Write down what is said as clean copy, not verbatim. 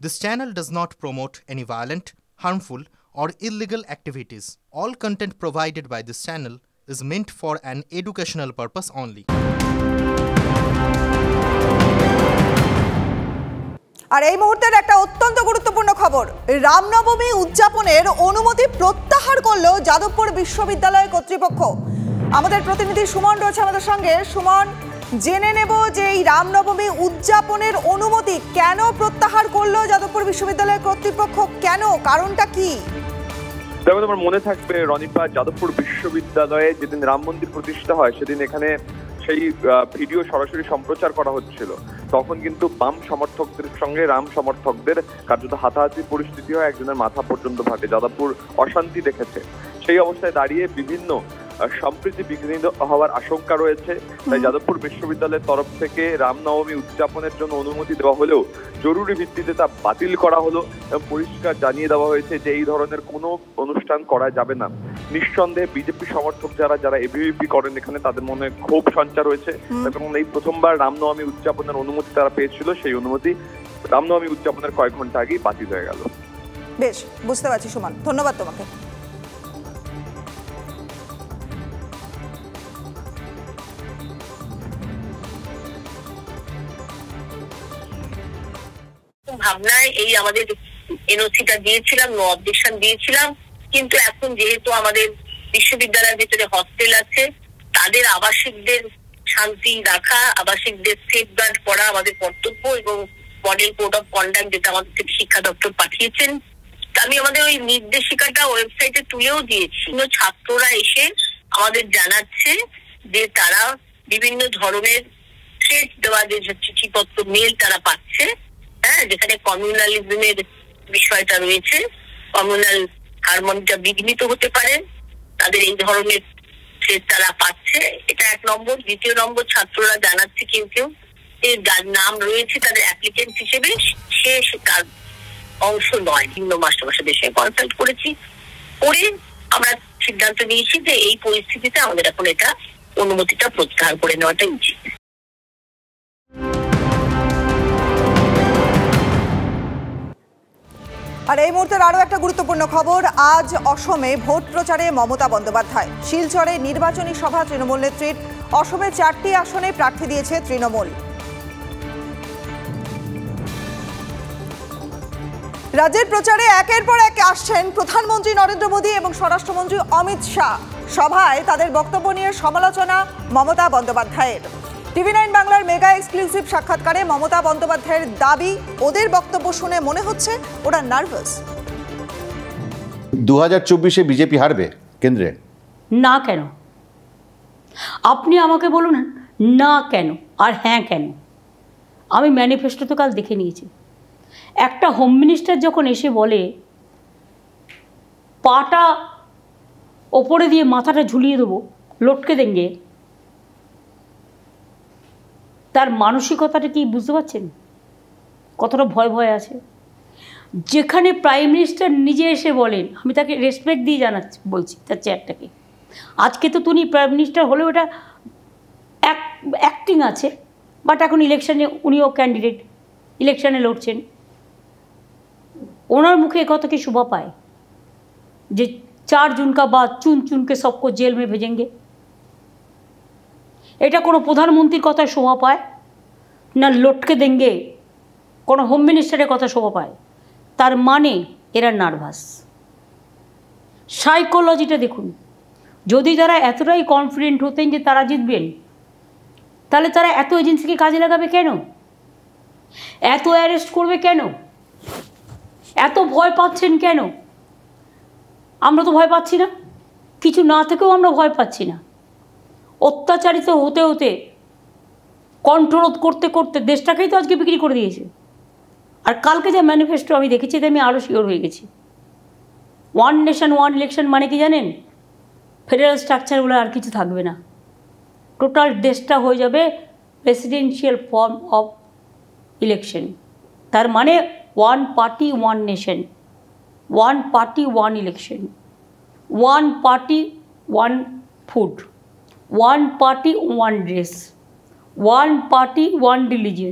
This channel does not promote any violent, harmful, or illegal activities. All content provided by this channel is meant for an educational purpose only. আর এই মুহূর্তের একটা অত্যন্ত গুরুত্বপূর্ণ খবর, রামনবমী উদযাপনের অনুমতি প্রত্যাহার করলো যাদবপুর বিশ্ববিদ্যালয় কর্তৃপক্ষ। আমাদের প্রতিনিধি সুমন রয়েছে আমাদের সঙ্গে। সুমন, জেনে নেব যে এই রামনবমী উদযাপনের অনুমতি কেন প্রত্যাহার করলো যাদবপুর বিশ্ববিদ্যালয় কর্তৃপক্ষ, কেন, কারণটা কি? যেমন তোমার মনে থাকবে রনিপা, যাদবপুর বিশ্ববিদ্যালয়ে যেদিন রাম মন্দির প্রতিষ্ঠা হয় সেদিন এখানে সেই ভিডিও সরাসরি সম্প্রচার করা হচ্ছিল। তখন কিন্তু বাম সমর্থকদের সঙ্গে রাম সমর্থকদের কার্যত হাতাহাতি পরিস্থিতি হয়, একজনের মাথা পর্যন্ত ফাটে। যাদবপুর অশান্তি দেখেছে। সেই অবস্থায় দাঁড়িয়ে বিভিন্ন সম্প্রীতি বিঘ্নিত হওয়ার আশঙ্কা রয়েছে। তাই যাদবপুর বিশ্ববিদ্যালয়ের তরফ থেকে রামনবমী উদযাপনের জন্য অনুমতি দেওয়া হলেও জরুরি ভিত্তিতে তা বাতিল করা হলো এবং পরিষ্কার জানিয়ে দেওয়া হয়েছে যে এই ধরনের কোনো অনুষ্ঠান করা যাবে না। নিঃসন্দেহে বিজেপি সমর্থক যারা এবিভিপি করেন এখানে, তাদের মনে ক্ষোভ সঞ্চার হয়েছে এবং এই প্রথমবার রামনবমী উদযাপনের অনুমতি তারা পেয়েছিল, সেই অনুমতি রামনবমী উদযাপনের কয়েক ঘন্টা আগেই বাতিল হয়ে গেল। বেশ, বুঝতে পারছি সুমন, ধন্যবাদ তোমাকে। ভাবনায় এই আমাদের এনওসিটা দিয়েছিলাম, নো অবজেকশন দিয়েছিলাম, কিন্তু এখন যেহেতু আমাদের বিশ্ববিদ্যালয়ের ভিতরে হস্টেল আছে, তাদের আবাসিকদের শান্তি রাখা, আবাসিকদের সেফগার্ড করা আমাদের কর্তব্য এবং মডেল কোড অফ কন্ডাক্ট যেটা আমাদের থেকে শিক্ষা দপ্তর পাঠিয়েছেন, আমি আমাদের ওই নির্দেশিকাটা ওয়েবসাইটে তুলেও দিয়েছি। ছাত্ররা এসে আমাদের জানাচ্ছে যে তারা বিভিন্ন ধরনের থ্রেট দেওয়া, যে চিঠিপত্র মেল তারা পাচ্ছে, যেখানে কমিউনালিজমের বিষয়টা রয়েছে, কমিউনাল হারমোনিটা বিঘ্নিত হতে পারে, তাদের এই ধরনের থ্রেট তারা পাচ্ছে। এটা এক নম্বর। দ্বিতীয় নম্বর, ছাত্ররা জানাচ্ছে কেউ কেউ যার নাম রয়েছে তাদের অ্যাপ্লিকেন্ট হিসেবে, সে তার অংশ নয়। ভিন্ন মাস্টারমশাইদের সঙ্গে কনসাল্ট করেছি, করে আমরা সিদ্ধান্ত নিয়েছি যে এই পরিস্থিতিতে আমাদের এখন এটা অনুমতিটা প্রত্যাহার করে নেওয়াটা উচিত। আর এই মুহূর্তের আরও একটা গুরুত্বপূর্ণ খবর, আজ অসমে ভোট প্রচারে মমতা বন্দ্যোপাধ্যায়। শিলচরে নির্বাচনী সভা তৃণমূল নেত্রীর। অসমে 4টি আসনে প্রার্থী দিয়েছে তৃণমূল। রাজ্যের প্রচারে একের পর এক আসছেন প্রধানমন্ত্রী নরেন্দ্র মোদী এবং স্বরাষ্ট্রমন্ত্রী অমিত শাহ। সভায় তাদের বক্তব্য নিয়ে সমালোচনা মমতা বন্দ্যোপাধ্যায়ের। TV9 বাংলার মেগা এক্সক্লুসিভ সাক্ষাৎকারে মমতা বন্দ্যোপাধ্যায়ের দাবি, ওদের বক্তব্য শুনে মনে হচ্ছে ওরা নার্ভাস। 2024-এ বিজেপি হারবে কেন্দ্রে? না কেন? আপনি আমাকে বলুন না কেন আর হ্যাঁ কেন। আমি ম্যানিফেস্টো তো কাল দেখে নিয়েছি। একটা হোম মিনিস্টার যখন এসে বলে পাটা ওপরে দিয়ে মাথাটা ঝুলিয়ে দেবো, লটকে দেঙ্গে, তার মানসিকতাটা কি বুঝতে পারছেন? কতটা ভয় ভয় আছে। যেখানে প্রাইম মিনিস্টার নিজে এসে বলেন, আমি তাকে রেসপেক্ট দিয়ে জানাচ্ছি, বলছি তার চেয়ারটাকে। আজকে তো তিনি প্রাইম মিনিস্টার হলেও এটা অ্যাক্টিং আছে, বাট এখন ইলেকশানে উনিও ক্যান্ডিডেট, ইলেকশানে লড়ছেন। ওনার মুখে একথা কি শোভা পায় যে 4 जून का बाद चुन चुन के सबको जेल में भेजेंगे? এটা কোনো প্রধানমন্ত্রীর কথায় শোভা পায় না লটকে দেঙ্গে কোনো হোম মিনিস্টারের কথা শোভা পায়? তার মানে এরা নার্ভাস। সাইকোলজিটা দেখুন। যদি তারা এতটাই কনফিডেন্ট হতেন যে তারা জিতবেন, তাহলে তারা এত এজেন্সিকে কাজে লাগাবে কেন? এত অ্যারেস্ট করবে কেন? এত ভয় পাচ্ছেন কেন? আমরা তো ভয় পাচ্ছি না, কিছু না থেকেও আমরা ভয় পাচ্ছি না। অত্যাচারিত হতে হতে, কণ্ঠরোধ করতে করতে দেশটাকেই তো আজকে বিক্রি করে দিয়েছে। আর কালকে যে ম্যানিফেস্টো আমি দেখেছি, আমি আরও শিওর হয়ে গেছি। 1 নেশন 1 ইলেকশন মানে কি জানেন? ফেডারেল স্ট্রাকচারগুলো আর কিছু থাকবে না, টোটাল দেশটা হয়ে যাবে প্রেসিডেন্সিয়াল ফর্ম অফ ইলেকশন। তার মানে 1 party 1 nation, 1 party 1 election, 1 party 1 food, 1 party 1 dress, 1 party 1 religion.